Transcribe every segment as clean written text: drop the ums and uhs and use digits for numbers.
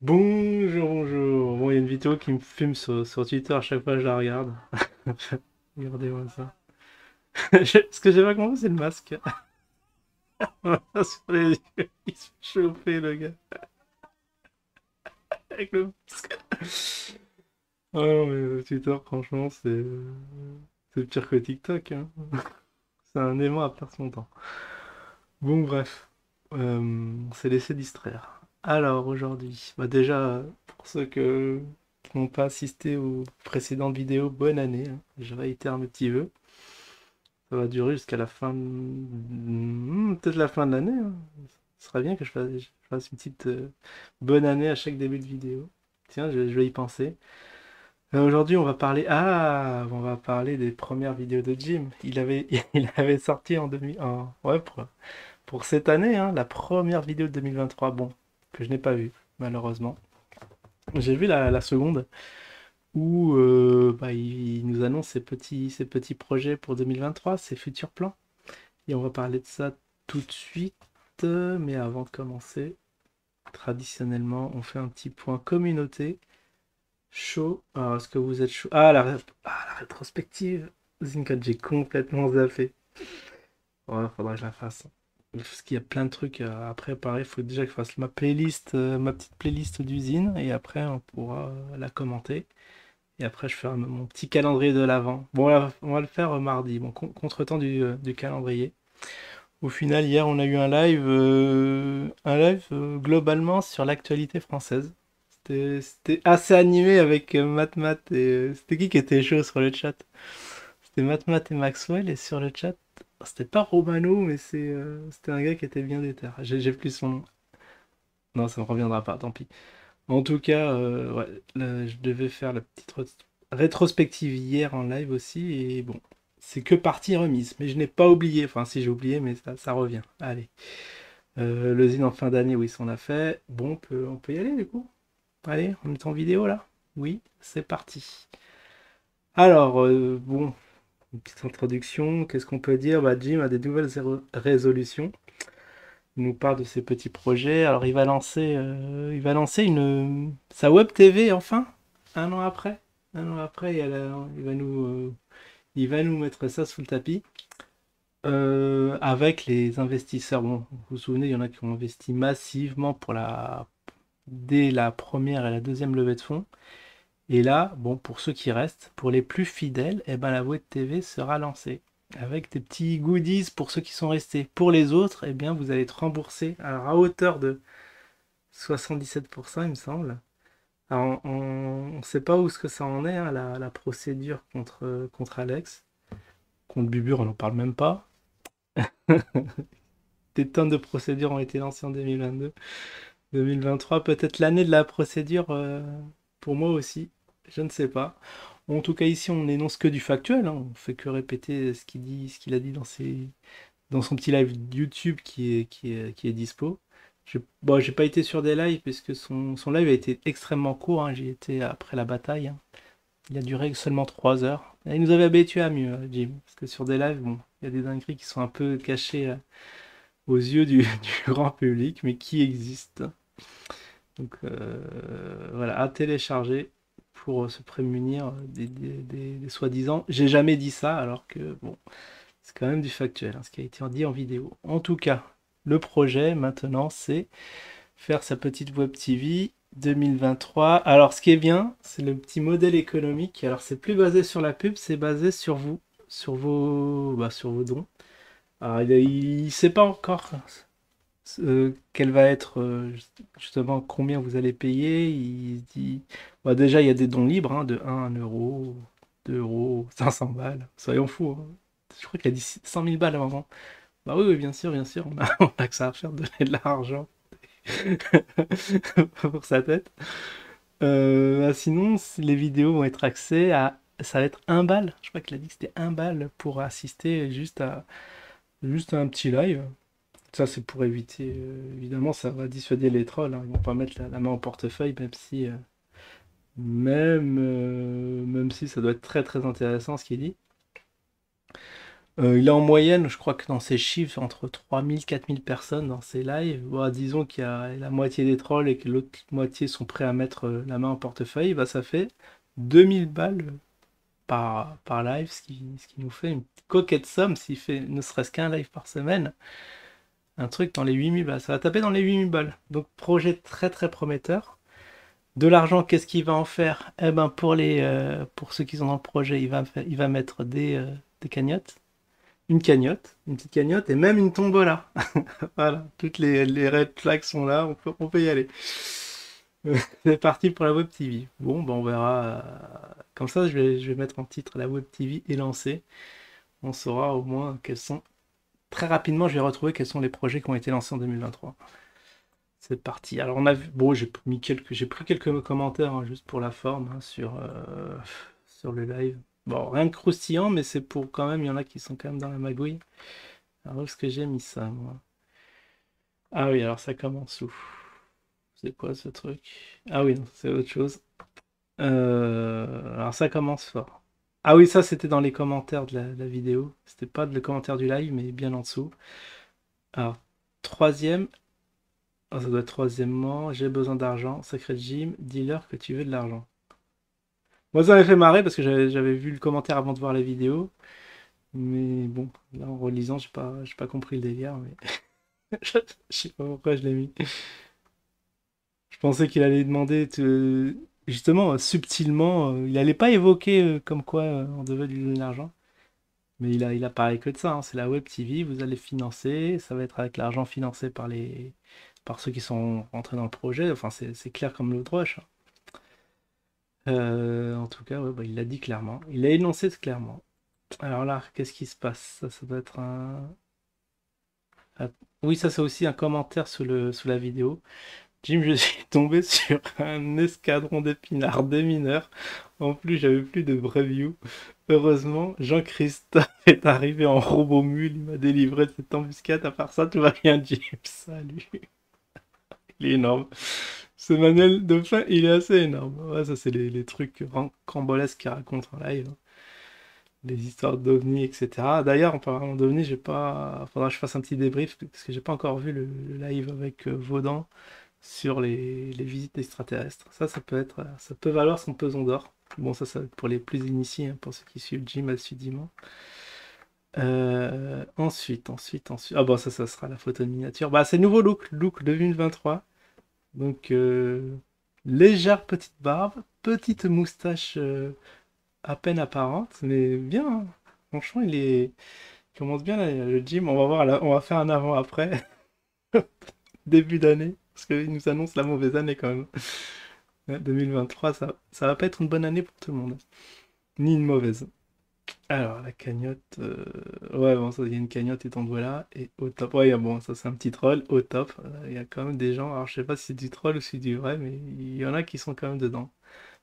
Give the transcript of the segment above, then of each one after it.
Bonjour, bonjour. Bon, il y a une vidéo qui me fume sur Twitter à chaque fois que je la regarde. Regardez-moi ça. Ce que j'ai pas compris, c'est le masque. Voilà, sur les yeux. Il se fait chauffer, le gars, avec le masque. Ah non, mais Twitter, franchement, c'est pire que TikTok, hein. C'est un aimant à perdre son temps. Bon, bref. On s'est laissé distraire. Alors, aujourd'hui, bah déjà, pour ceux qui n'ont pas assisté aux précédentes vidéos, bonne année, hein. Je réitère mes petits vœux. Ça va durer jusqu'à la fin peut-être la fin de l'année, hein. Ce serait bien que je fasse une petite bonne année à chaque début de vidéo. Tiens, je vais y penser. Aujourd'hui, on va parler des premières vidéos de Jim. Il avait sorti en 2000, ouais, pour cette année, hein, la première vidéo de 2023, bon, que je n'ai pas vue, malheureusement. J'ai vu la seconde où bah, il nous annonce ses petits projets pour 2023, ses futurs plans. Et on va parler de ça tout de suite. Mais avant de commencer, traditionnellement, on fait un petit point communauté. Chaud. Alors, est-ce que vous êtes chaud? La rétrospective. Zinkat, j'ai complètement zappé. Ouais, faudra que je la fasse. Parce qu'il y a plein de trucs à préparer. Il faut déjà que je fasse ma petite playlist d'usine. Et après, on pourra la commenter. Et après, je ferai mon petit calendrier de l'avant. Bon, là, on va le faire mardi. Bon, contre-temps du calendrier. Au final, hier, on a eu un live globalement sur l'actualité française. C'était assez animé avec Matt et... c'était qui était chaud sur le chat? C'était Matt et Maxwell, et sur le chat, c'était pas Romano, mais c'était un gars qui était bien déter. J'ai plus son nom. Non, ça me reviendra pas, tant pis. En tout cas, ouais, là, je devais faire la petite rétrospective hier en live aussi, et bon, c'est que partie remise. Mais je n'ai pas oublié, enfin si j'ai oublié, mais ça revient. Allez. Le Zine en fin d'année, oui, ça on a fait. Bon, on peut y aller du coup. Allez, on est en vidéo là? Oui, c'est parti. Alors, bon, une petite introduction. Qu'est-ce qu'on peut dire? Bah, Jim a des nouvelles résolutions. Il nous parle de ses petits projets. Alors, il va lancer sa web TV enfin, un an après. Un an après, il va nous mettre ça sous le tapis. Avec les investisseurs. Bon, vous vous souvenez, il y en a qui ont investi massivement dès la première et la deuxième levée de fonds. Et là, bon, pour ceux qui restent, pour les plus fidèles, eh ben, la web TV sera lancée avec des petits goodies pour ceux qui sont restés. Pour les autres, eh bien, vous allez être remboursé alors, à hauteur de 77%, il me semble. Alors, on ne sait pas où ce que ça en est, hein, la procédure contre Alex. Contre Bubur, on n'en parle même pas. Des tonnes de procédures ont été lancées en 2022. 2023, peut-être l'année de la procédure pour moi aussi. Je ne sais pas. En tout cas, ici, on n'énonce que du factuel, hein. On fait que répéter ce qu'il a dit dans son petit live YouTube qui est dispo. Bon, j'ai pas été sur des lives parce que son live a été extrêmement court, hein. J'y étais après la bataille, hein. Il a duré seulement 3 heures. Et il nous avait habitués à mieux, Jim. Parce que sur des lives, bon, il y a des dingueries qui sont un peu cachées aux yeux du grand public, mais qui existent. Donc voilà, à télécharger pour se prémunir des soi-disant. J'ai jamais dit ça, alors que bon, c'est quand même du factuel, hein, ce qui a été dit en vidéo. En tout cas, le projet maintenant, c'est faire sa petite web TV 2023. Alors ce qui est bien, c'est le petit modèle économique. Alors c'est plus basé sur la pub, c'est basé sur vous, sur vos dons. Alors il sait pas encore quel va être justement combien vous allez payer. Il se dit, bah, déjà il y a des dons libres, hein, de 1 euro, 2 euros, 500 balles, soyons fous, hein. Je crois qu'il a dit 100 000 balles à un moment. Bah oui, oui, bien sûr, on a que ça à faire, de donner de l'argent pour sa tête. Sinon, les vidéos vont être axées à, ça va être 1 balle. Je crois qu'il a dit que c'était 1 balle pour assister juste à un petit live. Ça, c'est pour éviter, évidemment, ça va dissuader les trolls, hein. Ils vont pas mettre la main au portefeuille, même si ça doit être très très intéressant ce qu'il dit. Il est en moyenne, je crois que dans ses chiffres, entre 3000 4000 personnes dans ses lives. Bon, disons qu'il y a la moitié des trolls et que l'autre moitié sont prêts à mettre la main au portefeuille, bah ça fait 2000 balles par live, ce qui nous fait une coquette somme s'il fait ne serait-ce qu'un live par semaine. Un truc dans les 8000 balles. Ça va taper dans les 8000 balles. Donc projet très très prometteur. De l'argent, qu'est-ce qu'il va en faire? Eh ben pour ceux qui sont dans le projet, il va mettre des cagnottes. Une cagnotte, une petite cagnotte et même une tombola. Voilà, toutes les red flags sont là, on peut y aller. C'est parti pour la Web TV. Bon, ben on verra. Comme ça, je vais mettre en titre la Web TV est lancée. On saura au moins quels sont. Très rapidement, je vais retrouver quels sont les projets qui ont été lancés en 2023. C'est parti. Alors on a vu. Bon, j'ai pris quelques commentaires hein, juste pour la forme hein, sur le live. Bon, rien de croustillant, mais c'est pour quand même. Il y en a qui sont quand même dans la magouille. Alors où est-ce que j'ai mis ça, moi? Ah oui, alors ça commence où? C'est quoi ce truc? Ah oui, non, c'est autre chose. Alors ça commence fort. Ah oui, ça c'était dans les commentaires de la vidéo. C'était pas le commentaire du live, mais bien en dessous. Alors, troisième. Ah, ça doit être troisièmement. J'ai besoin d'argent. Secret Gym, dis-leur que tu veux de l'argent. Moi, ça m'avait fait marrer parce que j'avais vu le commentaire avant de voir la vidéo. Mais bon, là en relisant, j'ai pas compris le délire. Mais je sais pas pourquoi je l'ai mis. Je pensais qu'il allait demander, justement, subtilement, il allait pas évoquer comme quoi on devait lui donner de l'argent. Mais il a parlé que de ça, hein. C'est la Web TV, vous allez financer, ça va être avec l'argent financé par ceux qui sont rentrés dans le projet. Enfin, c'est clair comme l'eau de roche, hein. En tout cas, ouais, bah, il l'a dit clairement. Il a énoncé clairement. Alors là, qu'est-ce qui se passe? Ça doit être un. Ah, oui, ça c'est aussi un commentaire sous la vidéo. Jim, je suis tombé sur un escadron d'épinards des mineurs. En plus, j'avais plus de review. Heureusement, Jean-Christophe est arrivé en robot mule. Il m'a délivré de cette embuscade. À part ça, tout va bien, Jim. Salut. Il est énorme. Ce manuel de fin, il est assez énorme. Ouais, ça, c'est les trucs cambolesques qu'il raconte en live, hein. Les histoires d'ovnis, etc. D'ailleurs, en parlant d'ovnis, j'ai pas. Faudra que je fasse un petit débrief parce que j'ai pas encore vu le live avec Vaudan sur les visites extraterrestres. Ça peut valoir son pesant d'or. Bon, ça va être pour les plus initiés, hein, pour ceux qui suivent Jim assidûment. Ensuite. Ah bon, ça sera la photo de miniature. Bah, c'est nouveau look 2023. Donc, légère petite barbe, petite moustache à peine apparente, mais bien, hein. Franchement, il commence bien le Jim. On va voir, on va faire un avant-après, début d'année, parce qu'il nous annonce la mauvaise année quand même. Ouais, 2023, ça va pas être une bonne année pour tout le monde. Ni une mauvaise. Alors, la cagnotte. Ouais, bon, ça, il y a une cagnotte étant doué là. Et au top. Ouais, bon, ça, c'est un petit troll. Au top, il y a quand même des gens. Alors, je sais pas si c'est du troll ou si c'est du vrai, mais il y en a qui sont quand même dedans.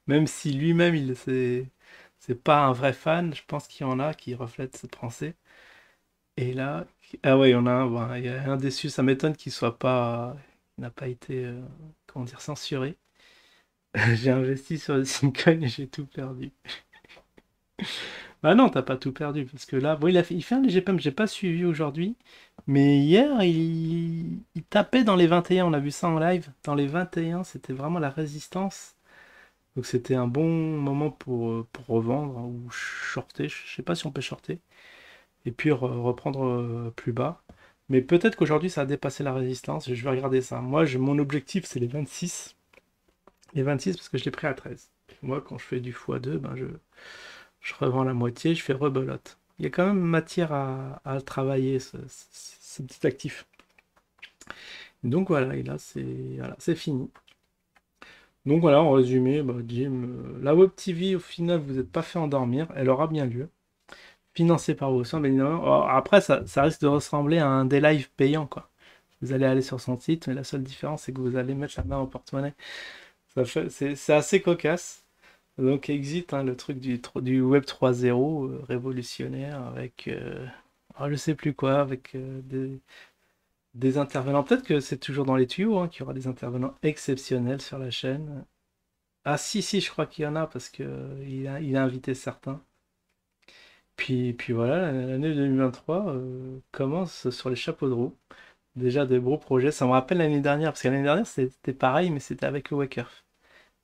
Même si lui-même, c'est pas un vrai fan, je pense qu'il y en a qui reflètent cette pensée. Et là. Ah ouais, il y en a un. Bon, il y a un déçu. Ça m'étonne qu'il soit pas. Il n'a pas été. Comment dire, censuré. J'ai investi sur le Simcoin et j'ai tout perdu. Bah non, t'as pas tout perdu, parce que là, bon, il fait un léger pump, j'ai pas suivi aujourd'hui, mais hier, il tapait dans les 21, on a vu ça en live, dans les 21, c'était vraiment la résistance, donc c'était un bon moment pour revendre, hein, ou shorter, je sais pas si on peut shorter, et puis reprendre plus bas, mais peut-être qu'aujourd'hui, ça a dépassé la résistance, je vais regarder ça. Moi, mon objectif, c'est les 26 parce que je l'ai pris à 13. Moi, quand je fais du x2, ben je revends la moitié, je fais rebelote. Il y a quand même matière à travailler ce petit actif. Donc voilà, et là c'est fini. Donc voilà, en résumé, bah, Jim, la Web TV, au final, vous n'êtes pas fait endormir, elle aura bien lieu. Financée par vos soins, bien évidemment. Alors, après, ça risque de ressembler à un des lives payants, quoi. Vous allez aller sur son site, mais la seule différence, c'est que vous allez mettre la main au porte-monnaie. C'est assez cocasse. Donc exit hein, le truc du Web 3.0 révolutionnaire avec je sais plus quoi, avec des intervenants. Peut-être que c'est toujours dans les tuyaux, hein, qu'il y aura des intervenants exceptionnels sur la chaîne. Ah si, je crois qu'il y en a parce que il a invité certains. Puis voilà, l'année 2023 commence sur les chapeaux de roue. Déjà des gros projets, ça me rappelle l'année dernière, parce que l'année dernière c'était pareil, mais c'était avec le Waker.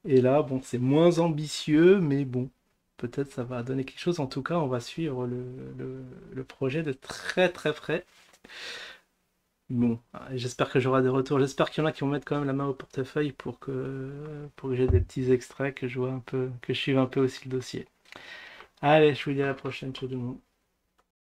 Et là, bon, c'est moins ambitieux, mais bon, peut-être ça va donner quelque chose. En tout cas, on va suivre le projet de très très près. Bon, j'espère que j'aurai des retours. J'espère qu'il y en a qui vont mettre quand même la main au portefeuille pour que j'ai des petits extraits, que je vois un peu, que je suive un peu aussi le dossier. Allez, je vous dis à la prochaine, ciao tout le monde.